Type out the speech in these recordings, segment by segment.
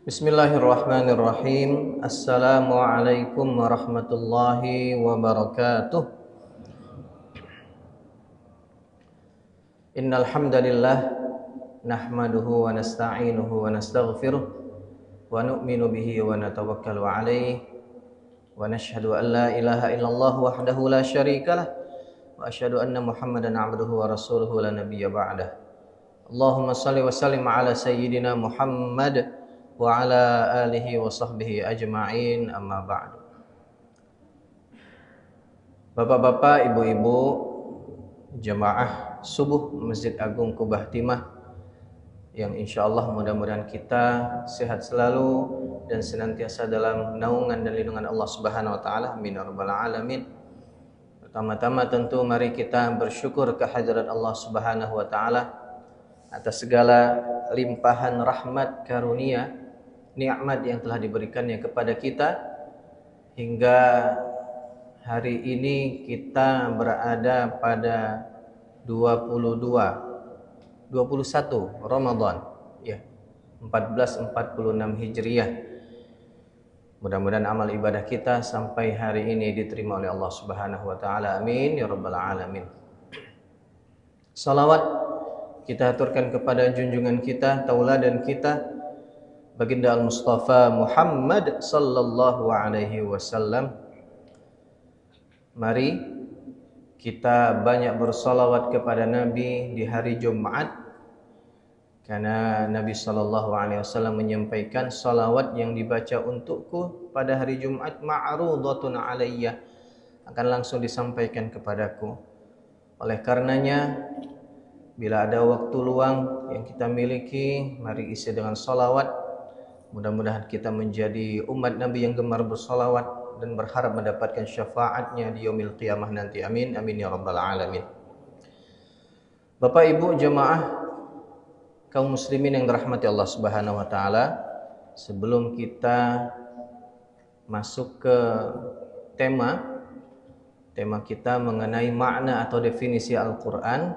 Bismillahirrahmanirrahim. Assalamualaikum warahmatullahi wabarakatuh. Innal hamdalillah nahmaduhu wa nasta'inuhu wa nastaghfiruh wa nu'minu bihi wa natawakkalu alayhi wa nashhadu an la ilaha illallah wahdahu la syarikalah wa asyhadu anna Muhammadan 'abduhu wa rasuluhu la nabiyya ba'dah. Allahumma shalli wa sallim ala sayyidina Muhammad wa ala alihi wa sahbihi ajma'in, amma ba'du. Bapak-bapak, ibu-ibu, jemaah subuh Masjid Agung Kubah Timah yang insyaallah mudah-mudahan kita sehat selalu dan senantiasa dalam naungan dan lindungan Allah Subhanahu wa taala, amin ya rabbal alamin. Pertama-tama tentu mari kita bersyukur kehadirat Allah Subhanahu wa taala atas segala limpahan rahmat karunia nikmat yang telah diberikannya kepada kita hingga hari ini kita berada pada 21 Ramadan ya 1446 Hijriah. Mudah-mudahan amal ibadah kita sampai hari ini diterima oleh Allah Subhanahu wa taala, amin ya rabbal alamin. Salawat kita aturkan kepada junjungan kita, tauladan kita, Baginda Al-Mustafa Muhammad sallallahu alaihi wasallam. Mari kita banyak bersalawat kepada Nabi di hari Jumat, karena Nabi sallallahu alaihi wasallam menyampaikan salawat yang dibaca untukku pada hari Jumat ma'rudatun alayya, akan langsung disampaikan kepadaku. Oleh karenanya bila ada waktu luang yang kita miliki, mari isi dengan salawat. Mudah-mudahan kita menjadi umat Nabi yang gemar bersalawat dan berharap mendapatkan syafaatnya di yaumil qiyamah nanti, amin amin ya rabbal alamin. Bapak Ibu jemaah kaum muslimin yang dirahmati Allah Subhanahu wa taala, sebelum kita masuk ke tema kita mengenai makna atau definisi Al-Qur'an,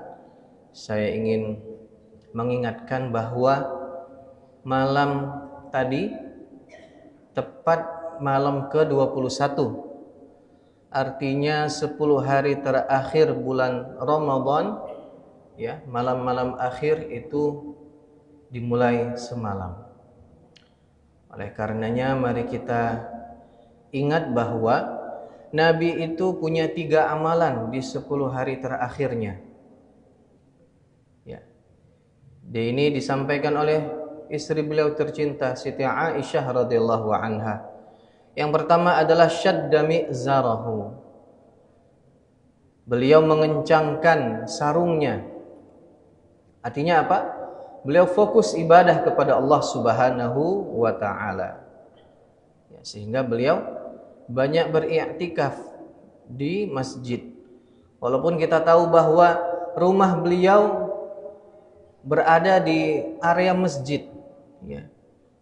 saya ingin mengingatkan bahwa malam tadi tepat malam ke-21, artinya 10 hari terakhir bulan Ramadan ya, malam-malam akhir itu dimulai semalam. Oleh karenanya mari kita ingat bahwa Nabi itu punya 3 amalan di 10 hari terakhirnya ya. Ini disampaikan oleh istri beliau tercinta Siti Aisyah radhiyallahu anha. Yang pertama adalah syadda mi'zarahu. Beliau mengencangkan sarungnya. Artinya apa? Beliau fokus ibadah kepada Allah Subhanahu wa taala. Ya, sehingga beliau banyak beriktikaf di masjid. Walaupun kita tahu bahwa rumah beliau berada di area masjid ya.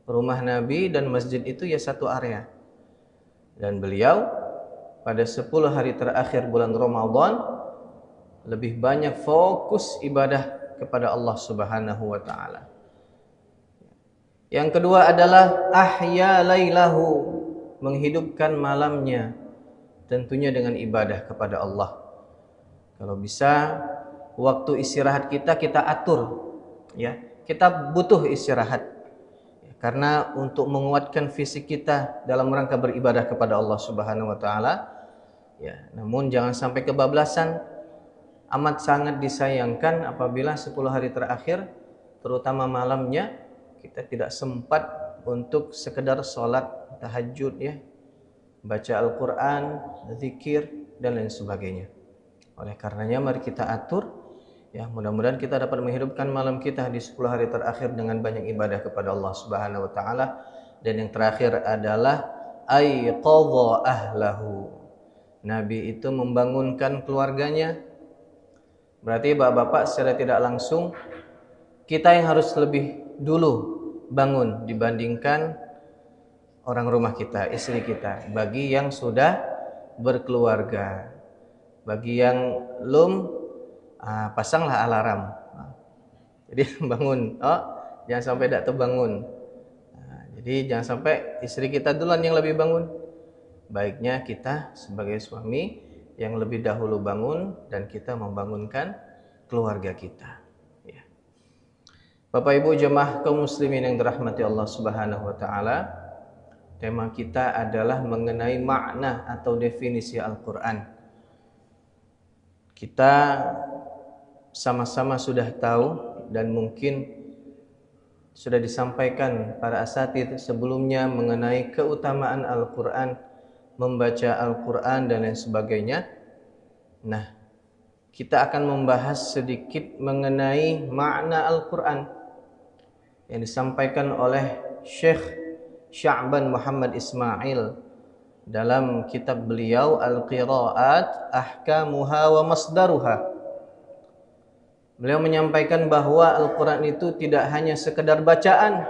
Rumah Nabi dan masjid itu ya satu area. Dan beliau pada 10 hari terakhir bulan Ramadan lebih banyak fokus ibadah kepada Allah Subhanahu wa taala. Yang kedua adalah ahya lailahu, menghidupkan malamnya tentunya dengan ibadah kepada Allah. Kalau bisa waktu istirahat kita atur ya. Kita butuh istirahat ya, karena untuk menguatkan fisik kita dalam rangka beribadah kepada Allah Subhanahu wa taala ya. Namun jangan sampai kebablasan. Amat sangat disayangkan apabila 10 hari terakhir terutama malamnya kita tidak sempat untuk sekedar sholat tahajud ya, baca Al-Quran, zikir dan lain sebagainya. Oleh karenanya mari kita atur ya, mudah-mudahan kita dapat menghidupkan malam kita di 10 hari terakhir dengan banyak ibadah kepada Allah Subhanahu wa taala. Dan yang terakhir adalah aiqadha ahlahu. Nabi itu membangunkan keluarganya. Berarti bapak-bapak secara tidak langsung kita yang harus lebih dulu bangun dibandingkan orang rumah kita, istri kita. Bagi yang sudah berkeluarga, bagi yang belum, pasanglah alarm Jadi bangun, jangan sampai tidak terbangun. Nah, jadi jangan sampai istri kita duluan yang lebih bangun. Baiknya kita sebagai suami yang lebih dahulu bangun dan kita membangunkan keluarga kita. Ya. Bapak Ibu jemaah kaum muslimin yang dirahmati Allah Subhanahu wa taala, tema kita adalah mengenai makna atau definisi Al-Qur'an. Kita sama-sama sudah tahu dan mungkin sudah disampaikan para asatidz sebelumnya mengenai keutamaan Al-Qur'an, membaca Al-Qur'an dan lain sebagainya. Nah, kita akan membahas sedikit mengenai makna Al-Qur'an yang disampaikan oleh Syekh Sya'ban Muhammad Ismail dalam kitab beliau Al-Qira'at Ahkamuha wa Masdaruha. Beliau menyampaikan bahwa Al-Quran itu tidak hanya sekedar bacaan,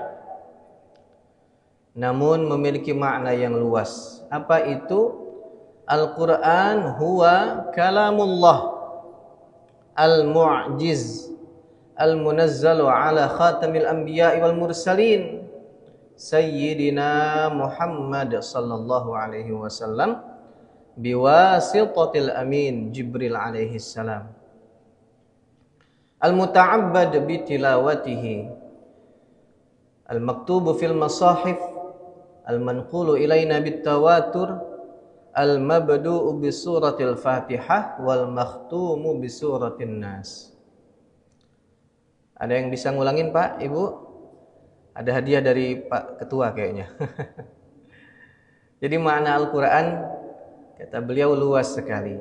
namun memiliki makna yang luas. Apa itu? Al-Quran huwa kalamullah al-mu'jiz al-munazzalu ala khatamil anbiya'i wal mursalin Sayyidina Muhammad sallallahu alaihi wasallam biwasitatil amin Jibril alaihi salam. Al-muta'abbad bitilawatihi al-maktubu fil masahif al-manqulu ilaina bitawatur al-mabdu'u bi suratil Fatihah wal makhtumu bi suratin Nas. Ada yang bisa ngulangin Pak, Ibu? Ada hadiah dari Pak Ketua kayaknya. Jadi makna Al-Qur'an kata beliau luas sekali.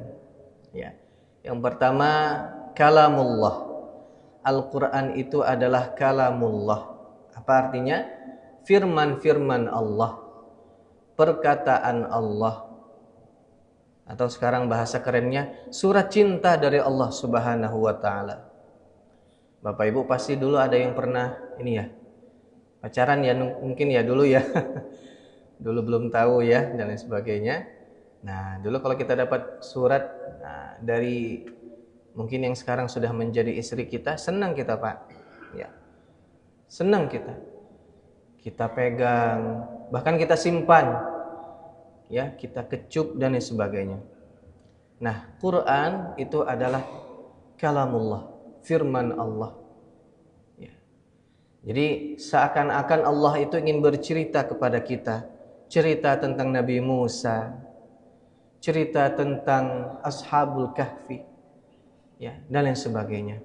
Ya. Yang pertama kalamullah. Al-Quran itu adalah kalamullah. Apa artinya? Firman-firman Allah, perkataan Allah. Atau sekarang bahasa kerennya, surat cinta dari Allah Subhanahu wa ta'ala. Bapak Ibu pasti dulu ada yang pernah ini ya, pacaran ya mungkin ya dulu ya. Dulu belum tahu ya dan lain sebagainya. Nah dulu kalau kita dapat surat dari mungkin yang sekarang sudah menjadi istri kita, senang kita Pak, ya, senang kita pegang, bahkan kita simpan, ya, kita kecup dan lain sebagainya. Nah, Quran itu adalah kalamullah, firman Allah. Ya. Jadi seakan-akan Allah itu ingin bercerita kepada kita, cerita tentang Nabi Musa, cerita tentang Ashabul Kahfi. Ya, dan lain sebagainya.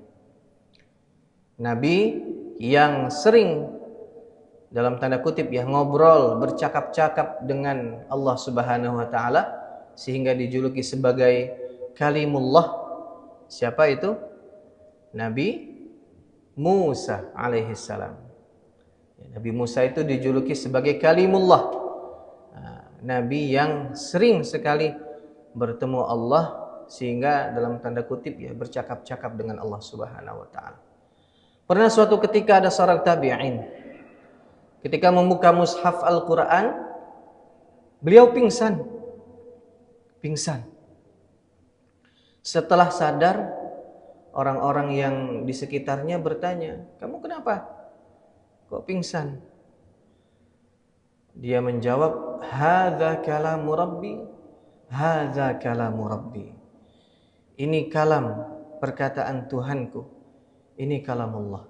Nabi yang sering dalam tanda kutip ya ngobrol, bercakap-cakap dengan Allah Subhanahu wa taala sehingga dijuluki sebagai kalimullah. Siapa itu? Nabi Musa alaihi salam. Nabi Musa itu dijuluki sebagai kalimullah. Nabi yang sering sekali bertemu Allah sehingga dalam tanda kutip ya bercakap-cakap dengan Allah Subhanahu wa taala. Pernah suatu ketika ada seorang tabi'in ketika membuka mushaf Al-Qur'an, beliau pingsan. Setelah sadar, orang-orang yang di sekitarnya bertanya, "Kamu kenapa? Kok pingsan?" Dia menjawab, "Hadza kalamu Rabbi, hadza kalamu Rabbi." Ini kalam, perkataan Tuhanku. Ini kalamullah.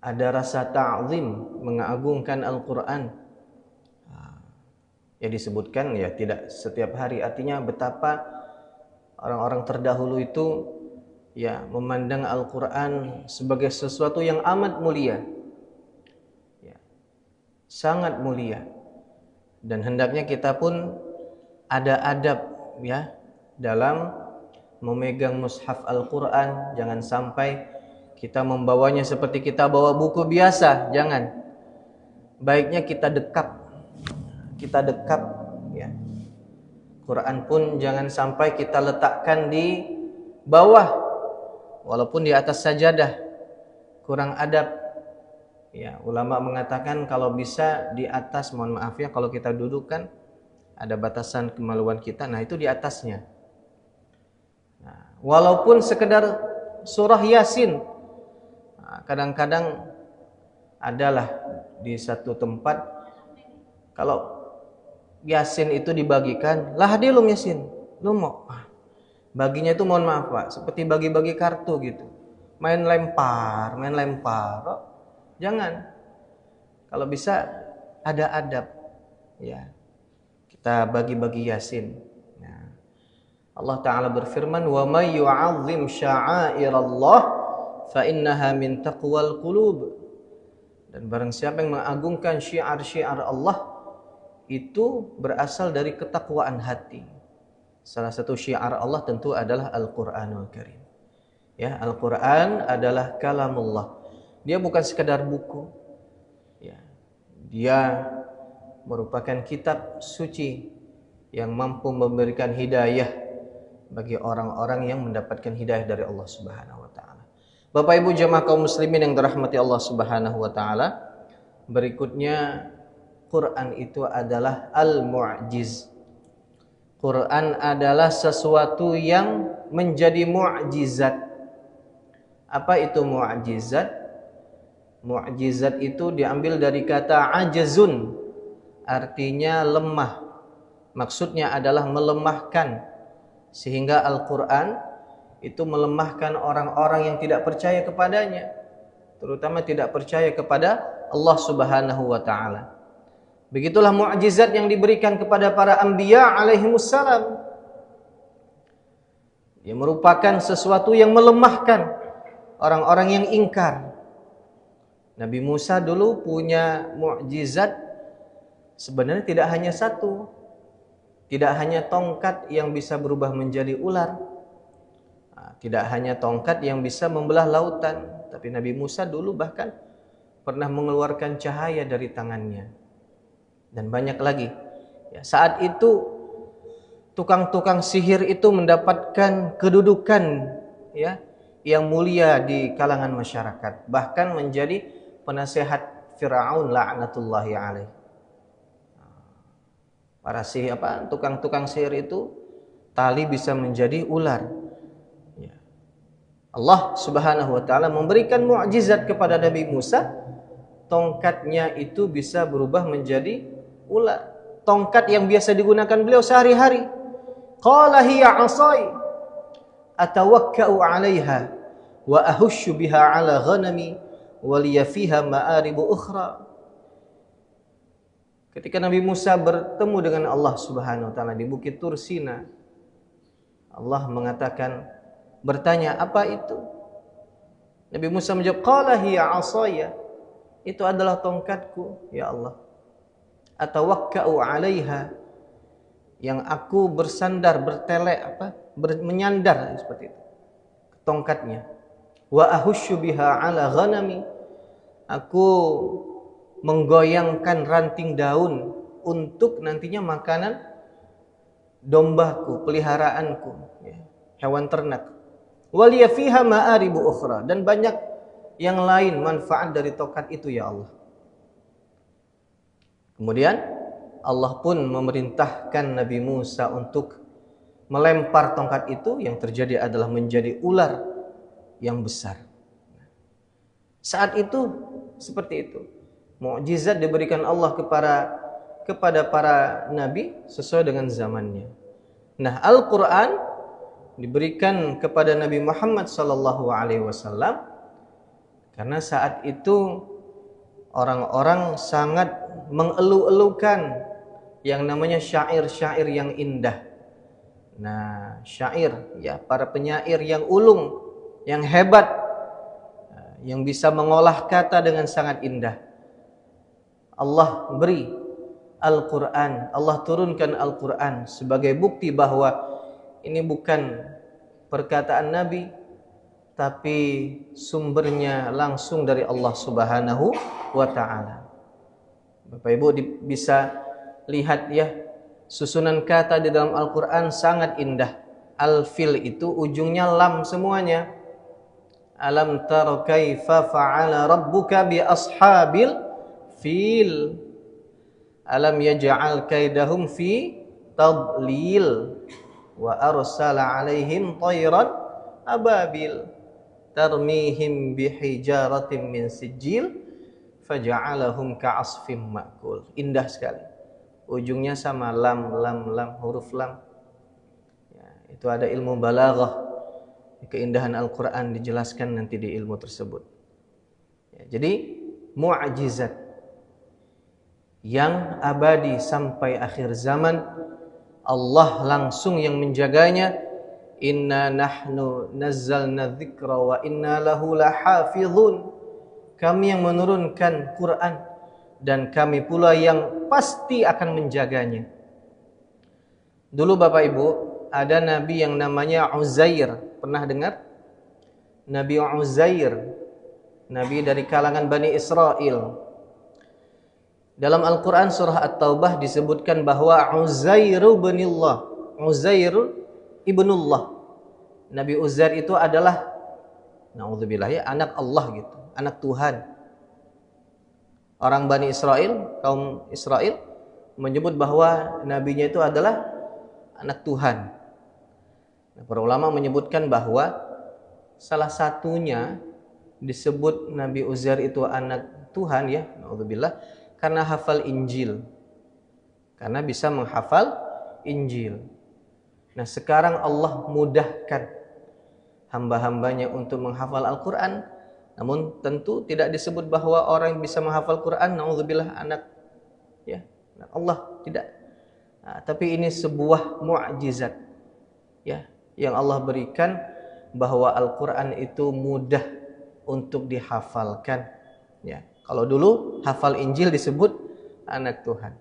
Ada rasa ta'zim, mengagungkan Al-Quran. Ya disebutkan ya tidak setiap hari. Artinya betapa orang-orang terdahulu itu ya memandang Al-Quran sebagai sesuatu yang amat mulia. Ya, sangat mulia. Dan hendaknya kita pun ada adab ya dalam memegang mushaf Al-Quran. Jangan sampai kita membawanya seperti kita bawa buku biasa. Jangan. Baiknya kita dekap ya. Quran pun jangan sampai kita letakkan di bawah walaupun di atas sajadah. Kurang adab. Ya, ulama mengatakan kalau bisa di atas, mohon maaf ya kalau kita duduk kan ada batasan kemaluan kita. Nah, itu di atasnya. Walaupun sekedar surah Yasin. Nah, kadang-kadang adalah di satu tempat kalau Yasin itu dibagikan, lah hadir lu Yasin, lu mau baginya itu mohon maaf Pak, seperti bagi-bagi kartu gitu, main lempar. Oh, jangan. Kalau bisa ada adab, ya kita bagi-bagi Yasin. Nah, Allah Ta'ala berfirman, wa may yu'azzim sya'airallah fa innaha min taqwal qulub. Dan barang siapa yang mengagungkan syiar-syiar Allah, itu berasal dari ketakwaan hati. Salah satu syiar Allah tentu adalah Al-Qur'anul Karim. Ya, Al-Qur'an adalah kalamullah. Dia bukan sekadar buku. Ya. Dia merupakan kitab suci yang mampu memberikan hidayah bagi orang-orang yang mendapatkan hidayah dari Allah Subhanahu wa taala. Bapak Ibu jemaah kaum muslimin yang dirahmati Allah Subhanahu wa taala, berikutnya Quran itu adalah al-mu'jiz. Quran adalah sesuatu yang menjadi mu'jizat. Apa itu mu'jizat? Mu'jizat itu diambil dari kata ajazun, artinya lemah. Maksudnya adalah melemahkan, sehingga Al-Quran itu melemahkan orang-orang yang tidak percaya kepadanya, terutama tidak percaya kepada Allah Subhanahu wa taala. Begitulah mukjizat yang diberikan kepada para anbiya alaihimussalam. Dia merupakan sesuatu yang melemahkan orang-orang yang ingkar. Nabi Musa dulu punya mukjizat, sebenarnya tidak hanya satu. Tidak hanya tongkat yang bisa berubah menjadi ular. Tidak hanya tongkat yang bisa membelah lautan, tapi Nabi Musa dulu bahkan pernah mengeluarkan cahaya dari tangannya. Dan banyak lagi. Ya, saat itu tukang-tukang sihir itu mendapatkan kedudukan, ya, yang mulia di kalangan masyarakat, bahkan menjadi penasehat Firaun la'natullahi alaih. Para tukang-tukang sihir itu tali bisa menjadi ular. Ya. Allah Subhanahu wa taala memberikan mukjizat kepada Nabi Musa, tongkatnya itu bisa berubah menjadi ular. Tongkat yang biasa digunakan beliau sehari-hari. Qala hiya 'asai atawakka'u 'alaiha wa ahushu biha 'ala ghanami wa liya fiha ma'aribu ukhra. Ketika Nabi Musa bertemu dengan Allah Subhanahu wa taala di Bukit Tur Sina, Allah bertanya, apa itu? Nabi Musa menjawab, qala hiya 'asaya. Itu adalah tongkatku, ya Allah. Atawakka'u 'alaiha, yang aku bersandar, menyandar seperti itu, tongkatnya. Wa ahusyu biha 'ala ghanami, aku menggoyangkan ranting daun untuk nantinya makanan dombaku, peliharaanku, ya, hewan ternak. Waliya fiha ma'aribu ukhra, dan banyak yang lain manfaat dari tongkat itu, ya Allah. Kemudian Allah pun memerintahkan Nabi Musa untuk melempar tongkat itu, yang terjadi adalah menjadi ular yang besar. Saat itu seperti itu. Mukjizat diberikan Allah kepada para nabi sesuai dengan zamannya. Nah, Al-Qur'an diberikan kepada Nabi Muhammad sallallahu alaihi wasallam karena saat itu orang-orang sangat mengeluh-elukan yang namanya syair-syair yang indah. Nah, syair, ya, para penyair yang ulung, yang hebat, yang bisa mengolah kata dengan sangat indah. Allah beri Al-Quran, Allah turunkan Al-Quran sebagai bukti bahwa ini bukan perkataan Nabi, tapi sumbernya langsung dari Allah Subhanahu wa ta'ala. Bapak Ibu bisa lihat, ya, susunan kata di dalam Al-Quran sangat indah. Al-fil itu ujungnya lam semuanya. Alam tara kaifa fa'ala rabbuka bi ashabil fil. Alam yaj'al kaidahum fi tadlil wa arsala alaihim tayran ababil. tarmihim bihijaratin min sijil faja'alahum ka'asfim ma'kul. Indah sekali. Ujungnya sama lam, huruf lam. Ya, itu ada ilmu balaghah. Keindahan Al-Qur'an dijelaskan nanti di ilmu tersebut. Ya, jadi mu'jizat yang abadi sampai akhir zaman, Allah langsung yang menjaganya. Inna nahnu nazzalna dzikra wa inna lahu lahafizun. Kami yang menurunkan Quran dan kami pula yang pasti akan menjaganya. Dulu Bapak Ibu, ada nabi yang namanya Uzair. Pernah dengar? Nabi Uzair, nabi dari kalangan Bani Israel. Dalam Al-Quran surah At-Taubah disebutkan bahwa Uzair ibnullah. Uzair ibnullah. Nabi Uzair itu adalah, na'udzubillah ya, anak Allah gitu, anak Tuhan. Orang Bani Israel, kaum Israel menyebut bahwa nabinya itu adalah anak Tuhan. Nah, para ulama menyebutkan bahwa salah satunya disebut Nabi Uzair itu anak Tuhan ya, na'udzubillah, karena hafal Injil. Karena bisa menghafal Injil. Nah, sekarang Allah mudahkan hamba-hambanya untuk menghafal Al-Quran. Namun tentu tidak disebut bahwa orang yang bisa menghafal Quran na'udzubillah anak ya, anak Allah, tidak. Nah, tapi ini sebuah mukjizat ya yang Allah berikan, bahwa Al-Quran itu mudah untuk dihafalkan ya. Kalau dulu hafal Injil disebut anak Tuhan.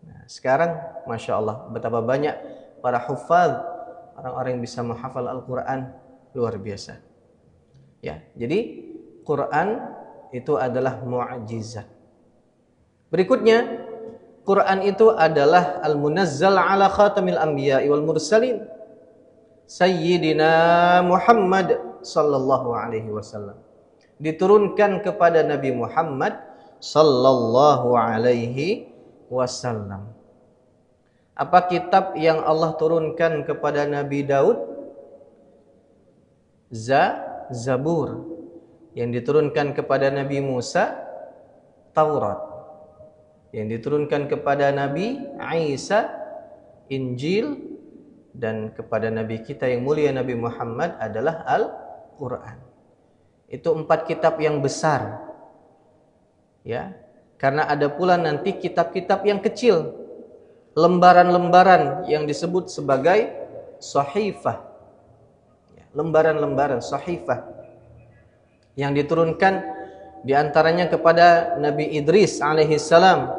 Nah, sekarang Masya Allah betapa banyak para hufaz, orang-orang yang bisa menghafal Al-Quran, luar biasa ya. Jadi Quran itu adalah mu'jizat. Berikutnya, Quran itu adalah al-munazzal ala khatamil anbiya'i wal mursalin Sayyidina Muhammad sallallahu alaihi wasallam. Diturunkan kepada Nabi Muhammad sallallahu alaihi wasallam. Apa kitab yang Allah turunkan kepada Nabi Daud? Zabur. Yang diturunkan kepada Nabi Musa, Taurat. Yang diturunkan kepada Nabi Isa, Injil. Dan kepada Nabi kita yang mulia Nabi Muhammad adalah Al-Quran. Itu 4 kitab yang besar ya. Karena ada pula nanti kitab-kitab yang kecil, lembaran-lembaran yang disebut sebagai sahifah ya, lembaran-lembaran sahifah yang diturunkan diantaranya kepada Nabi Idris alaihissalam,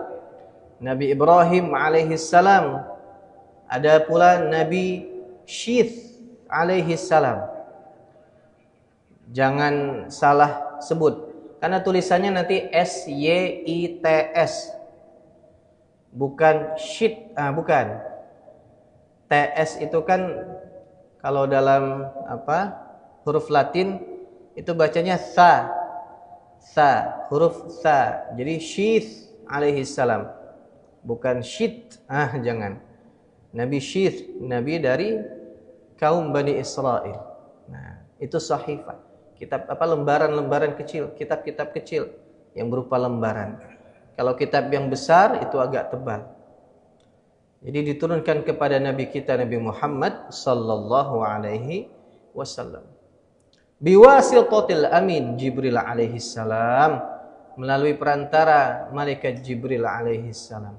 Nabi Ibrahim alaihissalam, ada pula Nabi Syith alaihissalam. Jangan salah sebut, karena tulisannya nanti S-Y-I-T-S, bukan Syith, bukan. TS itu kan kalau dalam huruf Latin itu bacanya tha, huruf tha. Jadi Syith alaihissalam, bukan Syith. Jangan. Nabi Syith, nabi dari kaum Bani Israel. Nah, itu sahifah. Kitab lembaran-lembaran kecil, kitab-kitab kecil yang berupa lembaran. Kalau kitab yang besar itu agak tebal. Jadi diturunkan kepada Nabi kita Nabi Muhammad sallallahu alaihi wasallam. Biwasitatil amin Jibril alaihi salam, melalui perantara malaikat Jibril alaihi salam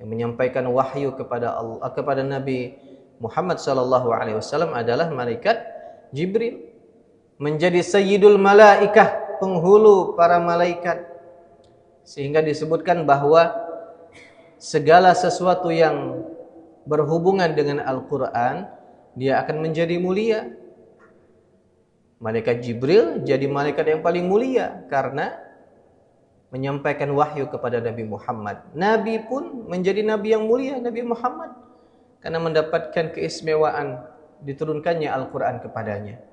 yang menyampaikan wahyu kepada Allah, kepada Nabi Muhammad sallallahu alaihi wasallam adalah malaikat Jibril. Menjadi sayyidul malaikah, penghulu para malaikat. Sehingga disebutkan bahwa segala sesuatu yang berhubungan dengan Al-Quran, dia akan menjadi mulia. Malaikat Jibril jadi malaikat yang paling mulia karena menyampaikan wahyu kepada Nabi Muhammad. Nabi pun menjadi nabi yang mulia, Nabi Muhammad, karena mendapatkan keistimewaan diturunkannya Al-Quran kepadanya.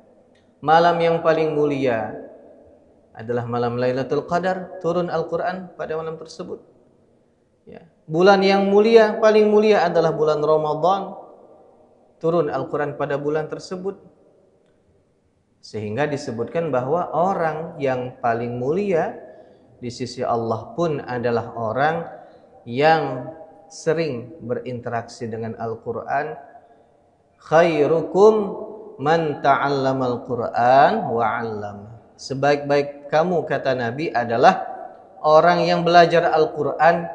Malam yang paling mulia adalah malam Lailatul Qadar, turun Al-Quran pada malam tersebut. Ya. Bulan yang mulia, paling mulia adalah bulan Ramadan, turun Al-Quran pada bulan tersebut. Sehingga disebutkan bahwa orang yang paling mulia di sisi Allah pun adalah orang yang sering berinteraksi dengan Al-Quran. Khairukum man ta'allamal Quran wa 'allama. Sebaik-baik kamu, kata Nabi, adalah orang yang belajar Al-Quran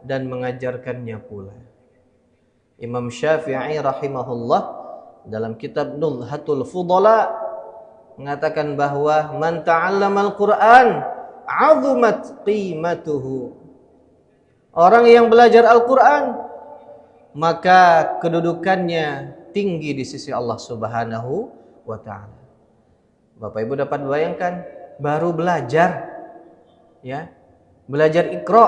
dan mengajarkannya pula. Imam Syafi'i rahimahullah dalam kitab Nuzhatul Fudala mengatakan bahwa man ta'allamal Quran 'azumat qimatuhu. Orang yang belajar Al-Quran maka kedudukannya tinggi di sisi Allah Subhanahu wa ta'ala. Bapak Ibu dapat bayangkan, baru belajar, ya, belajar Iqra,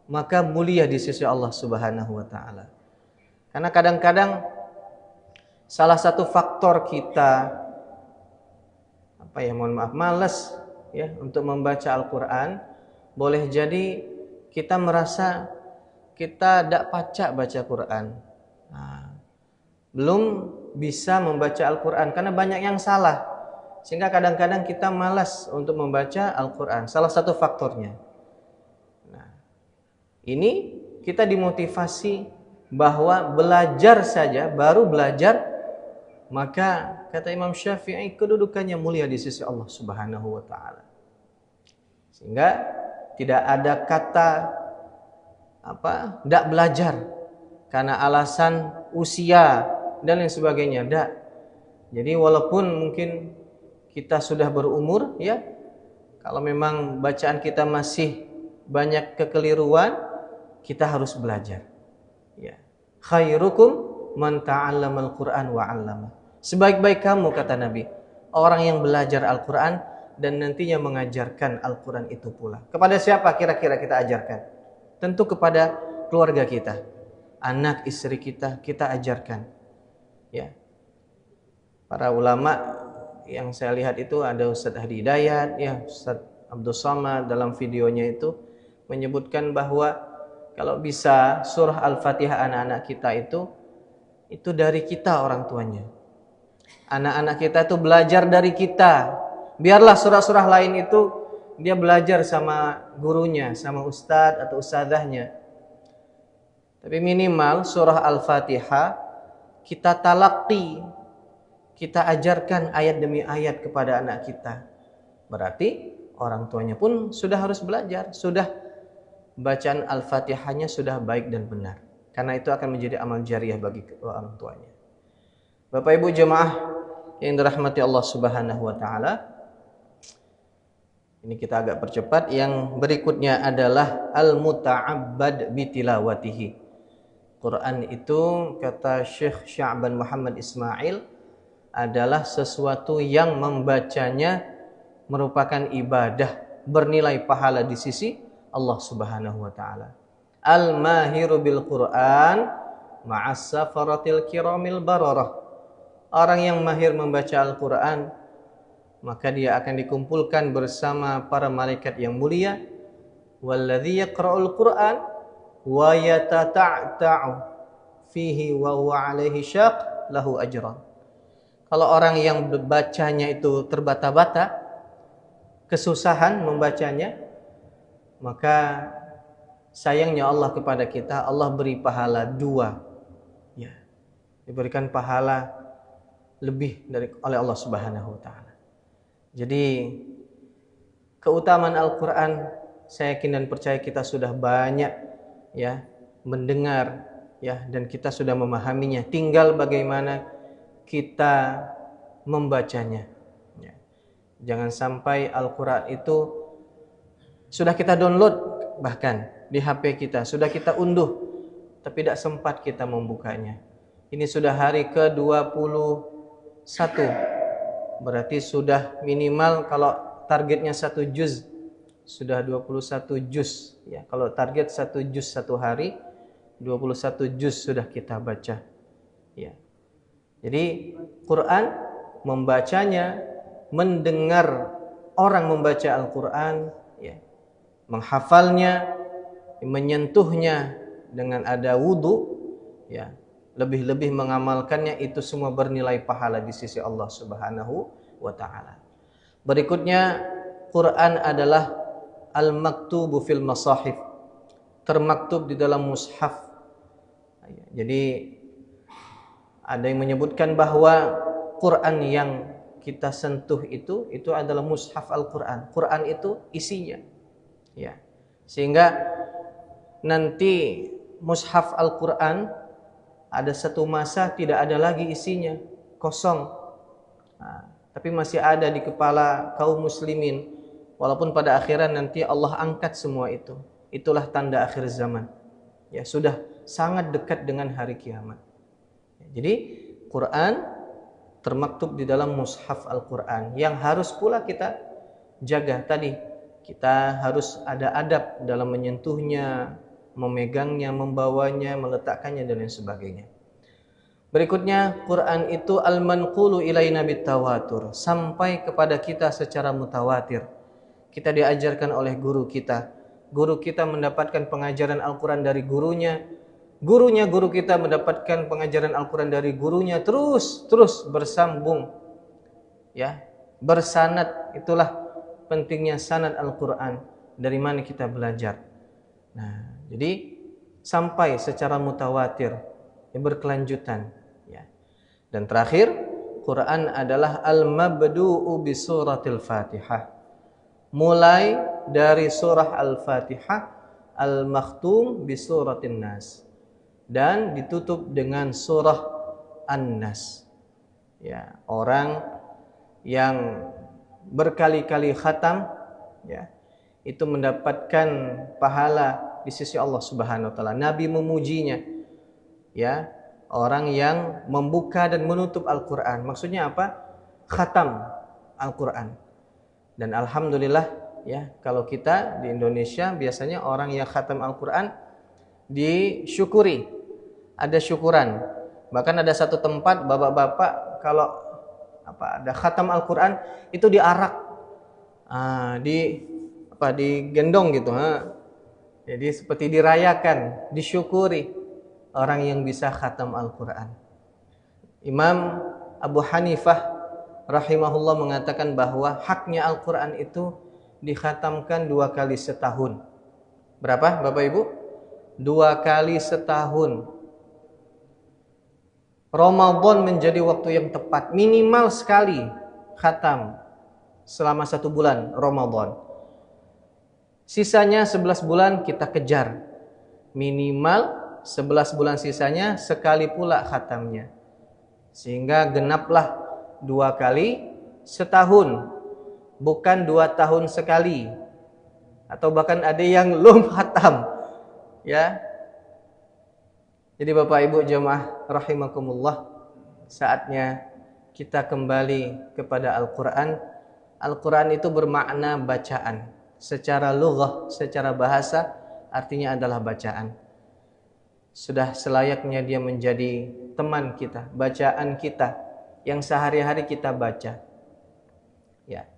maka mulia di sisi Allah Subhanahu wa ta'ala. Karena kadang-kadang salah satu faktor kita malas ya untuk membaca Al-Quran, boleh jadi kita merasa kita tidak pacak baca Quran. Belum bisa membaca Al-Quran karena banyak yang salah, sehingga kadang-kadang kita malas untuk membaca Al-Quran. Salah satu faktornya. Ini kita dimotivasi bahwa belajar saja, baru belajar, maka kata Imam Syafi'i kedudukannya mulia di sisi Allah Subhanahu wa ta'ala. Sehingga tidak ada kata tidak belajar karena alasan usia dan lain sebagainya. Tidak. Jadi walaupun mungkin kita sudah berumur, ya, kalau memang bacaan kita masih banyak kekeliruan, kita harus belajar. Ya. Khairukum man ta'allamal Qur'an wa 'allama. Sebaik-baik kamu, kata Nabi, orang yang belajar Al-Quran dan nantinya mengajarkan Al-Quran itu pula. Kepada siapa kira-kira kita ajarkan? Tentu kepada keluarga kita, anak istri kita ajarkan. Ya. Para ulama yang saya lihat itu ada Ustadz Hadi Hidayat, ya, Ustadz Abdul Somad dalam videonya itu menyebutkan bahwa kalau bisa surah Al-Fatihah anak-anak kita itu dari kita orang tuanya. Anak-anak kita itu belajar dari kita. Biarlah surah-surah lain itu dia belajar sama gurunya, sama ustadz atau ustadzahnya. Tapi minimal surah Al-Fatihah kita talaqi, kita ajarkan ayat demi ayat kepada anak kita. Berarti orang tuanya pun sudah harus belajar, sudah bacaan Al-Fatihahnya sudah baik dan benar. Karena itu akan menjadi amal jariah bagi orang tuanya. Bapak Ibu jemaah yang dirahmati Allah Subhanahu wa ta'ala, ini kita agak percepat. Yang berikutnya adalah al-muta'abbad bitilawatihi. Quran itu, kata Syekh Sya'ban Muhammad Ismail, adalah sesuatu yang membacanya merupakan ibadah bernilai pahala di sisi Allah Subhanahu wa ta'ala. Al-mahiru bil Quran ma'as safaratil kiramil bararah. Orang yang mahir membaca Al-Quran, maka dia akan dikumpulkan bersama para malaikat yang mulia. Walladzi yaqra'ul Qur'an wa yatata'ta'u fihi wa huwa 'alaihi syaq lahu ajran. Kalau orang yang bacanya itu terbata-bata, kesusahan membacanya, maka sayangnya Allah kepada kita, Allah beri pahala 2. Ya. Diberikan pahala lebih oleh Allah Subhanahu wa ta'ala. Jadi keutamaan Al-Quran, saya yakin dan percaya kita sudah banyak, ya, mendengar, ya, dan kita sudah memahaminya. Tinggal bagaimana kita membacanya. Ya. Jangan sampai Al-Quran itu sudah kita download, bahkan di HP kita sudah kita unduh, tapi tidak sempat kita membukanya. Ini sudah hari ke-21. Berarti sudah minimal, kalau targetnya 1 juz, sudah 21 juz, ya. Kalau target 1 juz 1 hari, 21 juz sudah kita baca, ya. Jadi Quran, membacanya, mendengar orang membaca Al-Quran, ya, menghafalnya, menyentuhnya dengan ada wudu, ya, lebih-lebih mengamalkannya, itu semua bernilai pahala di sisi Allah Subhanahu wa taala. Berikutnya, Quran adalah al-maktubu fil masahif, termaktub di dalam mushaf. Jadi ada yang menyebutkan bahwa Quran yang kita sentuh itu adalah mushaf Al-Quran. Quran itu isinya, ya. Sehingga nanti mushaf Al-Quran ada satu masa tidak ada lagi isinya, kosong. Nah, tapi masih ada di kepala kaum muslimin. Walaupun pada akhiran nanti Allah angkat semua itu. Itulah tanda akhir zaman. Ya, sudah sangat dekat dengan hari kiamat. Jadi Quran termaktub di dalam mushaf Al-Quran yang harus pula kita jaga tadi. Kita harus ada adab dalam menyentuhnya, memegangnya, membawanya, meletakkannya dan lain sebagainya. Berikutnya, Quran itu al-manqulu ilaina bitawatur, sampai kepada kita secara mutawatir. Kita diajarkan oleh guru kita. Guru kita mendapatkan pengajaran Al-Quran dari gurunya. Gurunya guru kita mendapatkan pengajaran Al-Quran dari gurunya, terus bersambung, ya, bersanad. Itulah pentingnya sanad Al-Quran. Dari mana kita belajar? Nah, jadi sampai secara mutawatir, ya, berkelanjutan, ya. Dan terakhir, Quran adalah al-mabdu'u bi suratil Fatihah. Mulai dari surah Al-Fatihah, al-makhtum bi suratin Nas, dan ditutup dengan surah An-Nas. Ya, orang yang berkali-kali khatam, ya, itu mendapatkan pahala di sisi Allah Subhanahu wa taala. Nabi memujinya. Ya, orang yang membuka dan menutup Al-Qur'an. Maksudnya apa? Khatam Al-Qur'an. Dan alhamdulillah, ya, kalau kita di Indonesia biasanya orang yang khatam Al-Qur'an disyukuri. Ada syukuran. Bahkan ada satu tempat bapak-bapak kalau ada khatam Al-Qur'an itu diarak. Digendong gitu, Jadi seperti dirayakan, disyukuri orang yang bisa khatam Al-Qur'an. Imam Abu Hanifah rahimahullah mengatakan bahwa haknya Al-Qur'an itu dikhatamkan 2 kali setahun. Berapa Bapak Ibu? 2 kali setahun. Ramadan menjadi waktu yang tepat, minimal sekali khatam selama 1 bulan Ramadan. Sisanya 11 bulan kita kejar. Minimal 11 bulan sisanya sekali pula khatamnya. Sehingga genaplah 2 kali setahun, bukan 2 tahun sekali. Atau bahkan ada yang belum khatam, ya. Jadi Bapak Ibu jemaah rahimakumullah, saatnya kita kembali kepada Al-Quran. Al-Quran itu bermakna bacaan. Secara lughah, secara bahasa, artinya adalah bacaan. Sudah selayaknya dia menjadi teman kita, bacaan kita yang sehari-hari kita baca. Ya.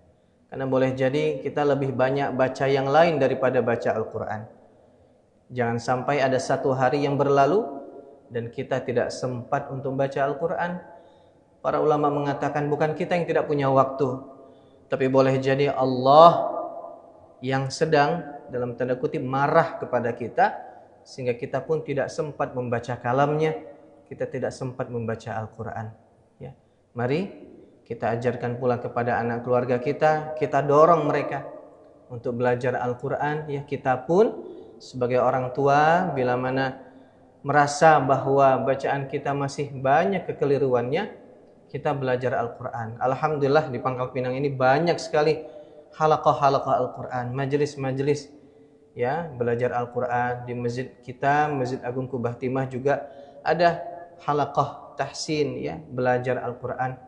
Karena boleh jadi kita lebih banyak baca yang lain daripada baca Al-Quran. Jangan sampai ada satu hari yang berlalu dan kita tidak sempat untuk baca Al-Quran. Para ulama mengatakan bukan kita yang tidak punya waktu, tapi boleh jadi Allah yang sedang dalam tanda kutip marah kepada kita, sehingga kita pun tidak sempat membaca kalamnya, kita tidak sempat membaca Al-Quran. Ya. Mari kita ajarkan pula kepada anak keluarga kita, kita dorong mereka untuk belajar Al-Quran. Ya, kita pun sebagai orang tua, bila mana merasa bahwa bacaan kita masih banyak kekeliruannya, kita belajar Al-Quran. Alhamdulillah di Pangkal Pinang ini banyak sekali halaqah-halaqah Al-Quran, majelis-majelis, ya, belajar Al-Quran. Di masjid kita, Masjid Agung Kubah Timah juga ada halaqah tahsin, ya, belajar Al-Quran.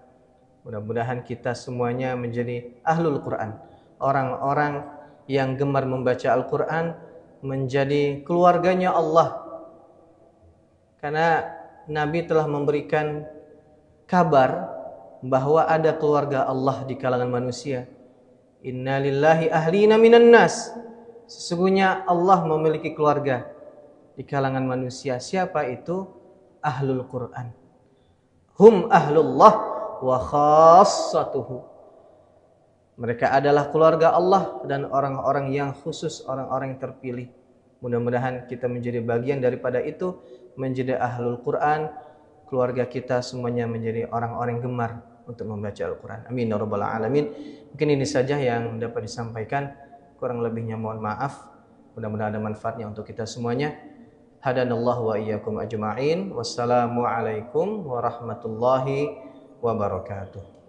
Mudah-mudahan kita semuanya menjadi ahlul Quran, orang-orang yang gemar membaca Al-Quran, menjadi keluarganya Allah. Karena Nabi telah memberikan kabar bahwa ada keluarga Allah di kalangan manusia. Inna lillahi ahlina minan nas. Sesungguhnya Allah memiliki keluarga di kalangan manusia. Siapa itu? ahlul Quran. Hum ahlullah wa khassatuhu. Mereka adalah keluarga Allah dan orang-orang yang khusus, orang-orang yang terpilih. Mudah-mudahan kita menjadi bagian daripada itu, menjadi ahlul Quran. Keluarga kita semuanya menjadi orang-orang gemar untuk membaca Al-Quran. Amin ya rabbal alamin. Mungkin ini saja yang dapat disampaikan. Kurang lebihnya mohon maaf. Mudah-mudahan ada manfaatnya untuk kita semuanya. Hadanallahu wa iyyakum ajma'in. Wassalamualaikum warahmatullahi wabarakatuh.